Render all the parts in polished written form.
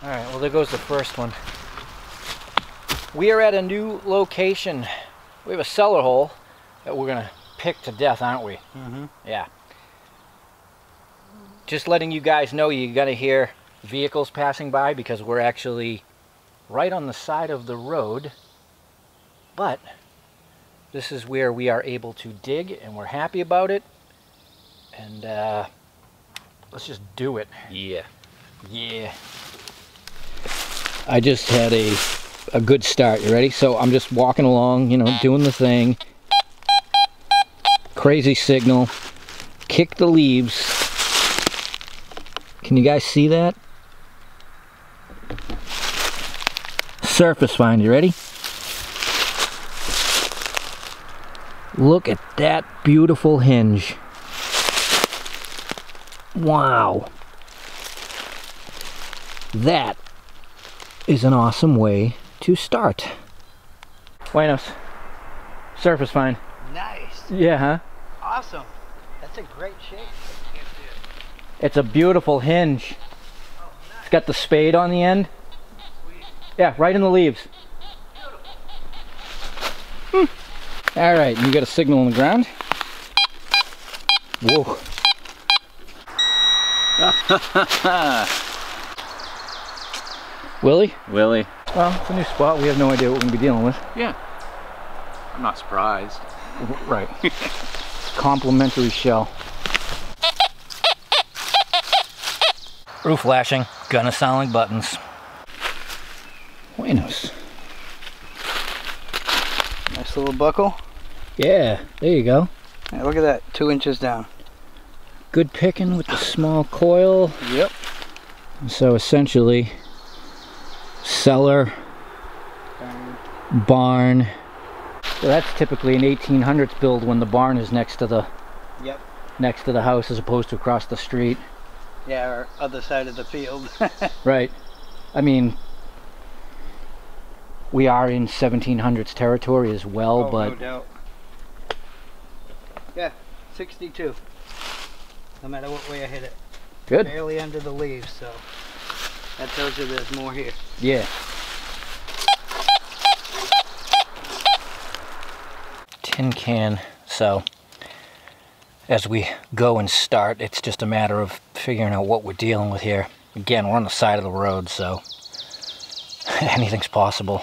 All right, well, there goes the first one. We are at a new location. We have a cellar hole that we're gonna pick to death, aren't we? Mm-hmm. Yeah. Just letting you guys know, you're gonna hear vehicles passing by because we're actually right on the side of the road. But this is where we are able to dig, and we're happy about it. And let's just do it. Yeah. Yeah. I just had a good start. You ready? So I'm just walking along, you know, doing the thing. Crazy signal. Kick the leaves. Can you guys see that? Surface find. You ready? Look at that beautiful hinge. Wow. That is an awesome way to start. Buenos. Surface find. Nice. Yeah, huh? Awesome. That's a great shape. It's a beautiful hinge. Oh, nice. It's got the spade on the end. Sweet. Yeah, right in the leaves. All right, you got a signal on the ground. Whoa. Willie? Willie. Well, it's a new spot. We have no idea what we're going to be dealing with. Yeah. I'm not surprised. Right. Complimentary shell. Roof flashing. Gonna sound like buttons. Buenos. Nice little buckle. Yeah, there you go. Hey, look at that, 2 inches down. Good picking with the small coil. Yep. So essentially, cellar, barn. So that's typically an 1800s build when the barn is next to the house as opposed to across the street. Yeah, or other side of the field. Right. I mean, we are in 1700s territory as well, Oh, but no doubt. Yeah, 62. No matter what way I hit it. good. Barely under the leaves, so that tells you there's more here. Yeah. Tin can. So as we go and start, it's just a matter of figuring out what we're dealing with here. Again, we're on the side of the road, so anything's possible.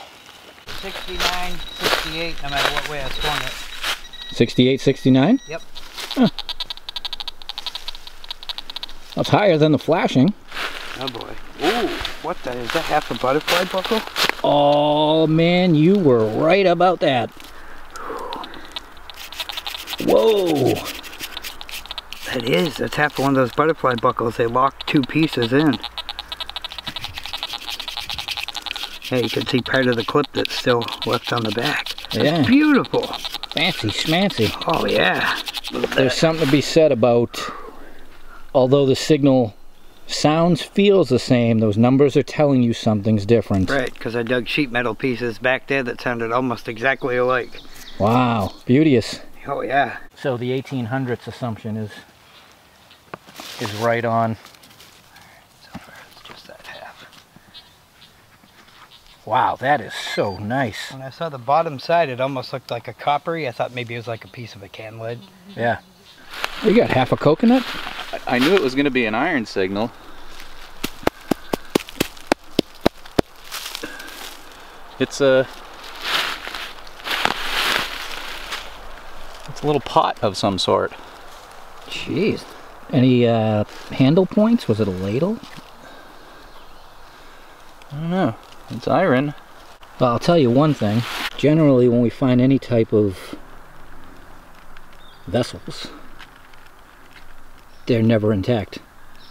69, 68, no matter what way I swung it. 68, 69? Yep. Huh. That's higher than the flashing. Oh boy. Ooh, what the, is that half a butterfly buckle? Oh man, you were right about that. Whoa. That is, that's half of one of those butterfly buckles. They lock 2 pieces in. Yeah, you can see part of the clip that's still left on the back. That's Yeah. beautiful. Fancy schmancy. Oh yeah. There's something to be said about, although the signal feels the same, those numbers are telling you something's different. Right, because I dug sheet metal pieces back there that sounded almost exactly alike. Wow, beauteous. Oh yeah. So the 1800s assumption is right on. So far it's just that half. Wow, that is so nice. When I saw the bottom side, it almost looked like a coppery. I thought maybe it was like a piece of a can lid. Yeah. You got half a coconut? I knew it was going to be an iron signal. It's a little pot of some sort. Jeez. Any handle points? Was it a ladle? I don't know. It's iron. Well, I'll tell you one thing. Generally, when we find any type of vessels, they're never intact.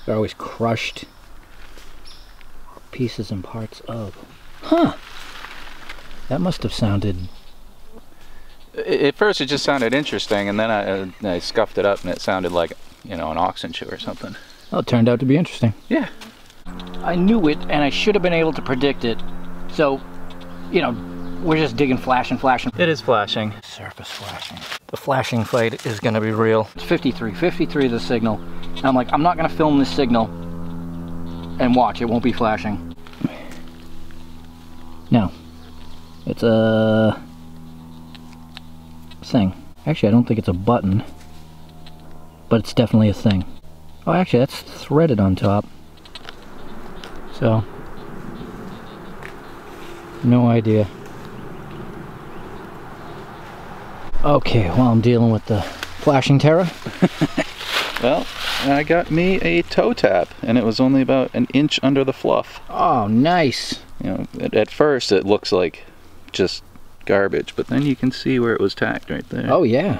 They're always crushed. Pieces and parts of. Huh. That must have sounded... At first it just sounded interesting, and then I scuffed it up and it sounded like, you know, an oxen shoe or something. Well, it turned out to be interesting. Yeah. I knew it, and I should have been able to predict it. So, you know, we're just digging, flashing. It is flashing. Surface flashing. The flashing fight is going to be real. It's 53 is the signal. And I'm like, I'm not going to film this signal and watch. It won't be flashing. it's a thing. Actually, I don't think it's a button, but it's definitely a thing. Oh, actually, that's threaded on top. So, no idea. Okay, well, I'm dealing with the flashing terror. Well, I got me a toe tap, and it was only about an inch under the fluff. Oh, nice. You know, at first it looks like just garbage, but then you can see where it was tacked right there. Oh, yeah.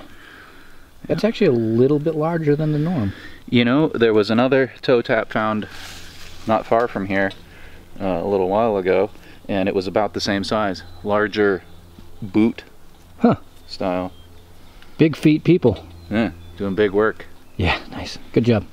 That's actually a little bit larger than the norm. You know, there was another toe tap found not far from here a little while ago, and it was about the same size. Larger boot style. Big feet people. Yeah, doing big work. Yeah, nice. Good job.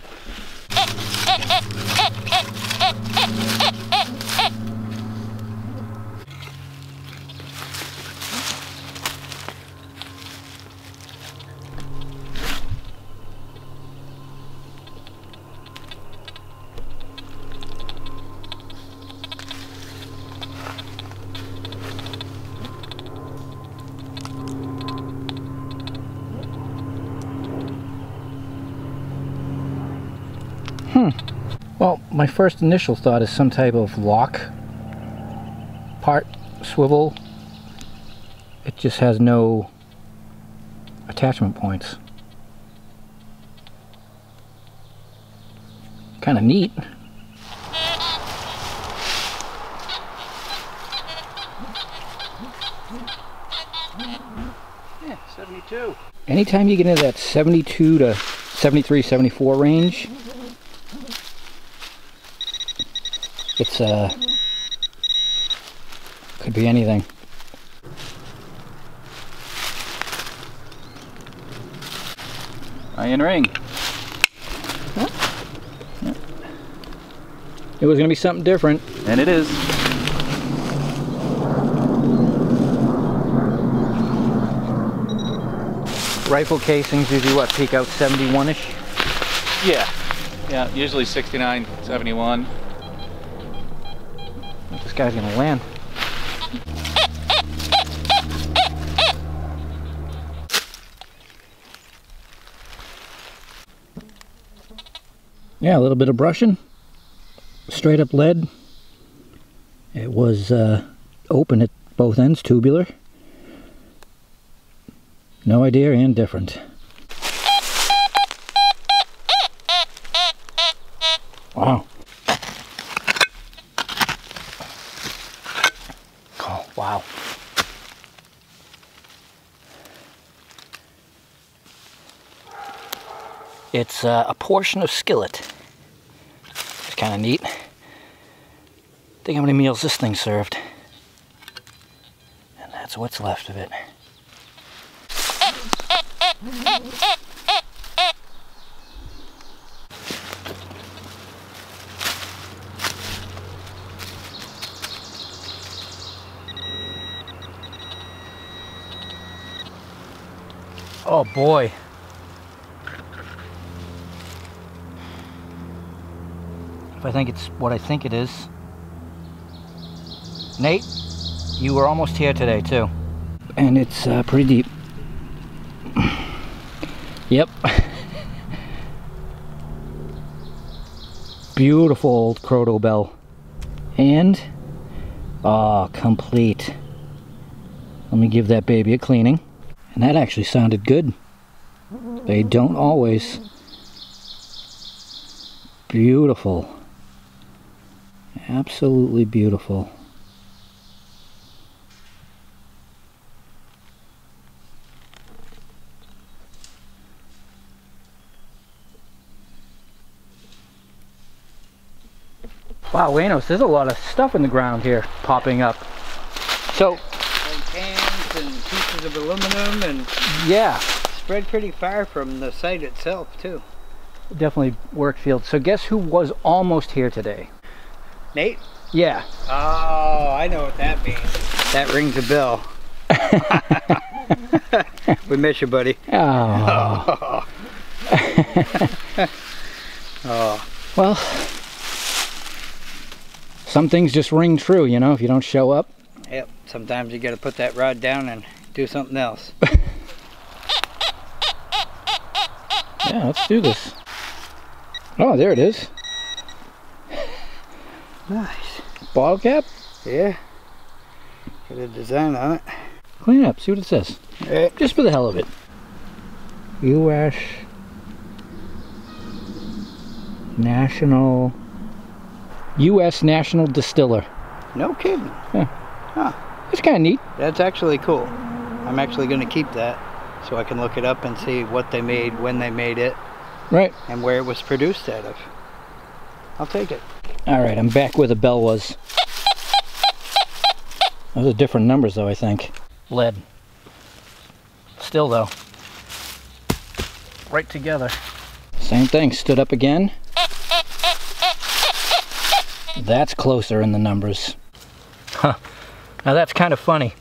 Well, my first initial thought is some type of lock part, swivel. It just has no attachment points. Kind of neat. Yeah, 72. Anytime you get into that 72 to 73, 74 range, it's could be anything. Iron ring. Huh? Yeah. It was gonna be something different. And it is. Rifle casings usually what, peak out 71-ish? Yeah. Yeah, usually 69, 71. This guy's gonna land. Yeah, a little bit of brushing. Straight up lead. It was open at both ends, tubular. No idea and different. Wow. Oh, wow. It's a portion of skillet. It's kind of neat. Think how many meals this thing served. And that's what's left of it. Oh boy. If I think it's what I think it is. Nate, you were almost here today too. And it's pretty deep. Yep. Beautiful old crotal bell. And, complete. Let me give that baby a cleaning. And that actually sounded good. They don't always. Beautiful. Absolutely beautiful. Wow, Wanos, there's a lot of stuff in the ground here popping up. So, And cans and pieces of aluminum and yeah, spread pretty far from the site itself too. definitely work field. So guess who was almost here today? Nate? Yeah. Oh, I know what that means. That rings a bell. We miss you, buddy. Oh. Oh. Well, some things just ring true, you know, if you don't show up. Yep, sometimes you gotta put that rod down and do something else. Yeah, let's do this. Oh, there it is. Nice. Bottle cap? Yeah. Got a design on it. Clean it up, see what it says. Alright. Just for the hell of it. U.S. National Distiller. No kidding. Yeah. Huh. It's kind of neat. That's actually cool. I'm actually going to keep that so I can look it up and see what they made, when they made it, Right. and where it was produced out of. I'll take it. Alright, I'm back where the bell was. Those are different numbers though, I think. Lead. Still though. Right together. Same thing, stood up again. That's closer in the numbers. Huh. Now that's kind of funny.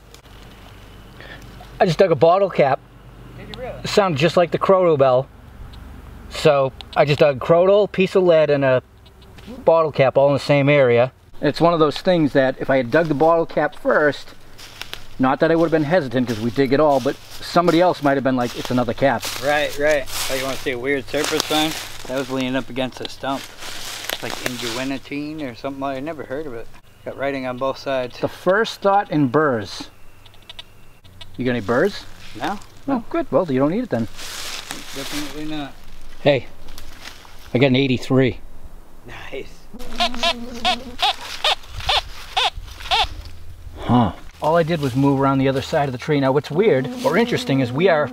I just dug a bottle cap. Did you really? It sounded just like the crotal bell. So I just dug crotal, piece of lead, and a bottle cap all in the same area. It's one of those things that if I had dug the bottle cap first, not that I would have been hesitant because we dig it all, but somebody else might have been like, it's another cap. Right, right. Oh, you want to see a weird surface sign? That was leaning up against a stump. Like inguinatine or something. I never heard of it. Got writing on both sides. The first thought in burrs. You got any burrs? No? Oh, good. Well, you don't need it then. Definitely not. Hey, I got an 83. Nice. Huh. All I did was move around the other side of the tree. Now what's weird or interesting is we are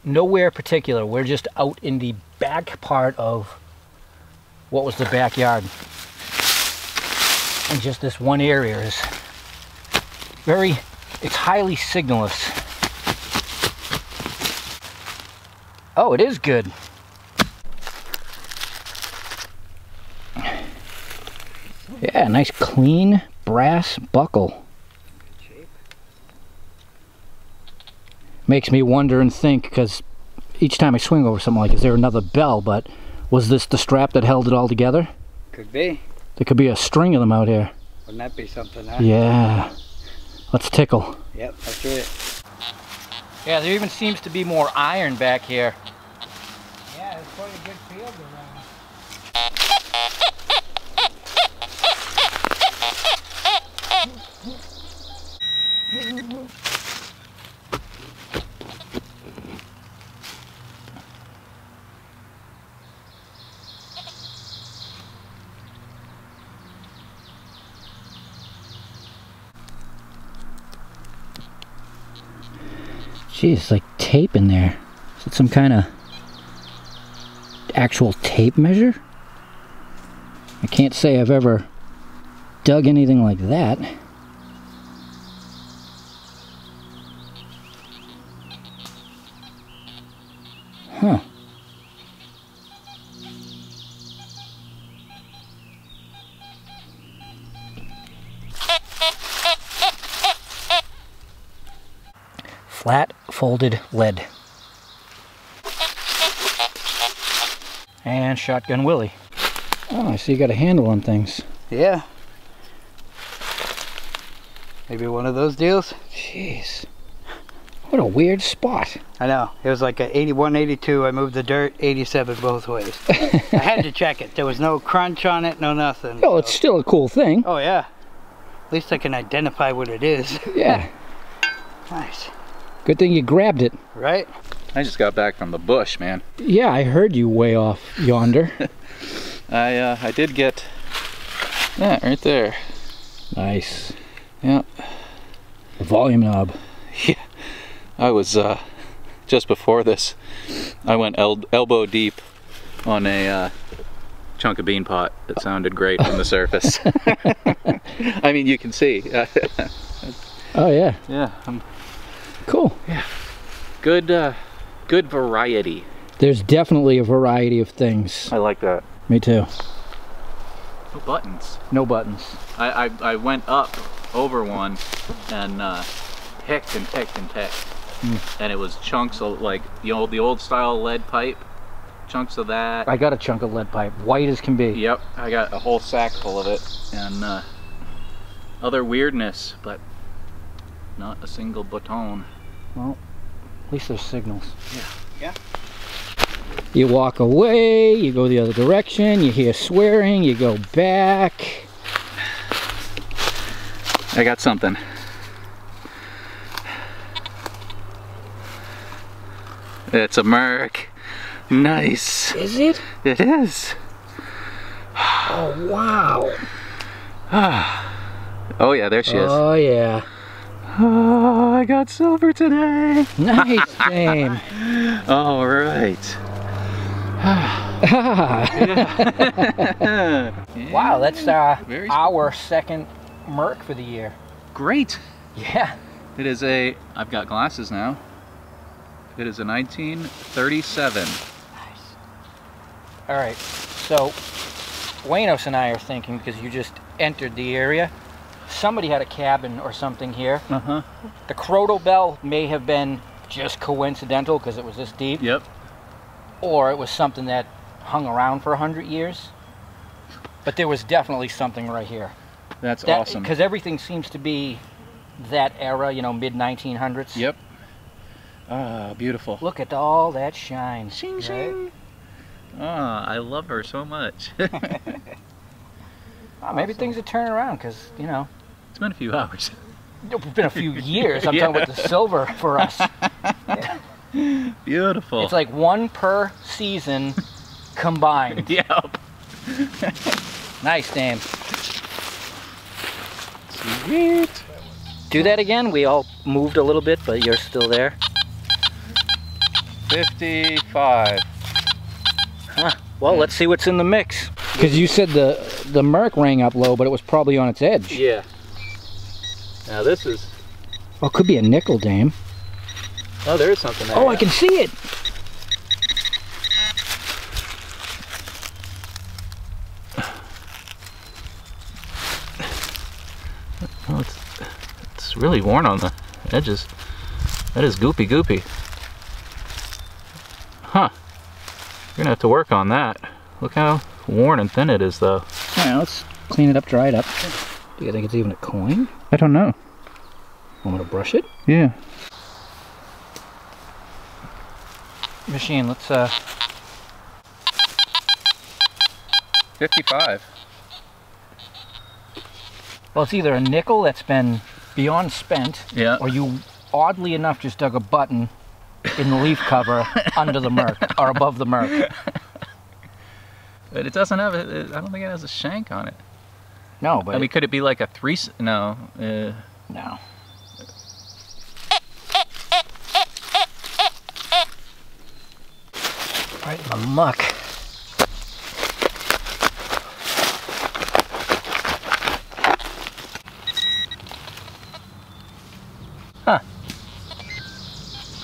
nowhere particular. We're just out in the back part of what was the backyard. And just this one area is it's highly signalless. Oh, it is good. Yeah, nice clean brass buckle. Makes me wonder and think, because each time I swing over something like, is there another bell? But was this the strap that held it all together? Could be. There could be a string of them out here. Wouldn't that be something, huh? Yeah. Let's tickle. Yep, that's it. Yeah, there even seems to be more iron back here. Yeah, there's quite a good field around. Geez, it's like tape in there. Is it some kind of actual tape measure? I can't say I've ever dug anything like that. Huh. Flat folded lead. And Shotgun Willie. Oh, I see you got a handle on things. Yeah. Maybe one of those deals? Jeez. What a weird spot. I know. It was like a 81, 82. I moved the dirt, 87 both ways. I had to check it. There was no crunch on it, no nothing. Oh, it's still a cool thing. Oh, yeah. At least I can identify what it is. Yeah. Nice. Good thing you grabbed it. Right? I just got back from the bush, man. Yeah, I heard you way off yonder. I did get that right there. Nice. Yeah. The volume knob. Yeah. I was just before this, I went elbow deep on a chunk of bean pot that sounded great on the surface. I mean, you can see. Oh yeah. Yeah. Cool. Yeah. Good variety. There's definitely a variety of things. I like that. Me too. No buttons. No buttons. I went up over one and picked and picked and picked. And it was chunks of like the old style lead pipe, chunks of that. I got a chunk of lead pipe, white as can be. Yep, I got a whole sack full of it, and other weirdness, but Not a single button. Well, at least there's signals. Yeah. You walk away, you go the other direction, you hear swearing, you go back. I got something. It's a Merc. Nice. Is it? It is. Oh, wow. Oh yeah, there she is. Oh, yeah. Oh, I got silver today. Nice game. All right. Wow, that's Very our second Merc for the year. Great. Yeah. It is a, I've got glasses now. It is a 1937. Nice. All right, so Waynos and I are thinking, because you just entered the area, somebody had a cabin or something here. Uh-huh. The crotal bell may have been just coincidental because it was this deep. Yep. Or it was something that hung around for 100 years. But there was definitely something right here. That's awesome. Because everything seems to be that era, you know, mid-1900s. Yep. Ah, beautiful. Look at all that shine. Shing, right? shing. Ah, I love her so much. Maybe things are turning around because, you know, It's been a few hours. it's been a few years. I'm talking about the silver for us. Yeah. Beautiful. It's like one per season combined. Yep. Nice, Dame. Sweet. Do that again. We all moved a little bit, but you're still there. 55. Huh. Well, let's see what's in the mix. Because you said the Merc rang up low, but it was probably on its edge. Yeah. Now this is... Oh, it could be a nickel, Dame. Oh, there is something there. Oh, I can see it. Oh, it's really worn on the edges. That is goopy goopy. Huh. You're gonna have to work on that. Look how worn and thin it is, though. All right, let's clean it up, dry it up. Do you think it's even a coin? I don't know. Want me to brush it? Yeah. Machine, let's 55. Well, it's either a nickel that's been beyond spent, Yeah. or you oddly enough just dug a button in the leaf cover under the Merc, or above the Merc. But it doesn't have a, I don't think it has a shank on it. No, but I mean, could it be like a three? No. no. Right in the muck. Huh.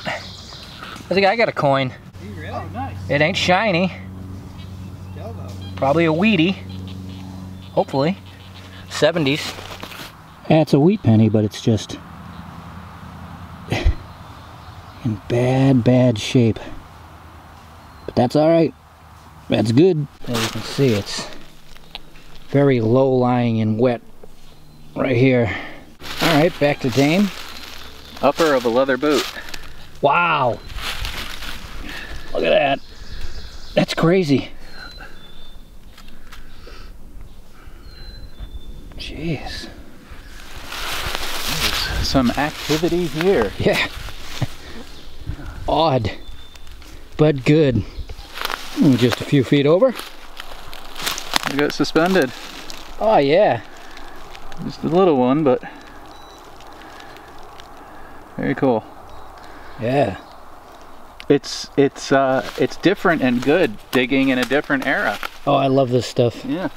I think I got a coin. Oh, nice. It ain't shiny. Probably a weedy. Hopefully. 70s. Yeah, it's a wheat penny, but it's just in bad shape. But that's alright. That's good. As you can see, it's very low-lying and wet right here. Alright, back to Dame. Upper of a leather boot. Wow! Look at that. That's crazy. Jeez. There's some activity here. Yeah. Odd, but good. Just a few feet over. I got suspended. Oh yeah. Just a little one, but very cool. Yeah. It's different and good digging in a different era. Oh, I love this stuff. Yeah.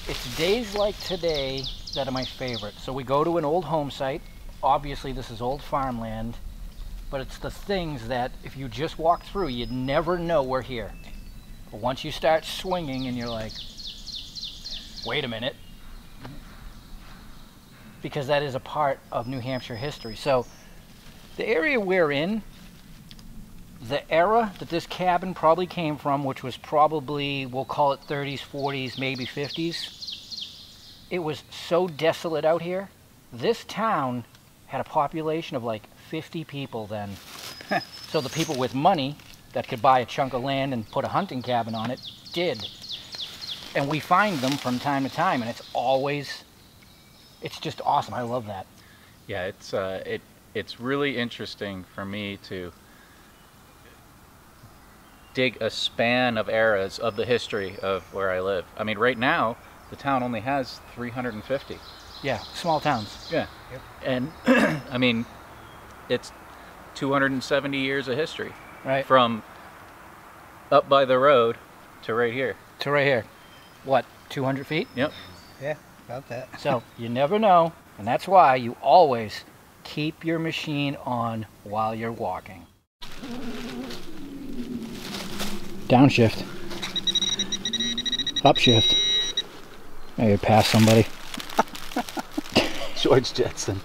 It's days like today that are my favorite. So we go to an old home site. Obviously this is old farmland, but it's the things that if you just walk through, you'd never know we're here. But once you start swinging and you're like, wait a minute, because that is a part of New Hampshire history. So the area we're in, the era that this cabin probably came from, which was probably, we'll call it 30s, 40s, maybe 50s, it was so desolate out here. This town had a population of like 50 people then. So the people with money that could buy a chunk of land and put a hunting cabin on it did. And we find them from time to time, and it's just awesome. I love that. Yeah, it's really interesting for me to dig a span of eras of the history of where I live. I mean, right now, the town only has 350. Yeah, small towns. Yeah. Yep. And, I mean, it's 270 years of history. Right. From up by the road to right here. To right here. What, 200 feet? Yep. Yeah, about that. So you never know, and that's why you always keep your machine on while you're walking. Downshift. Upshift. Hey, you pass somebody. George Jetson.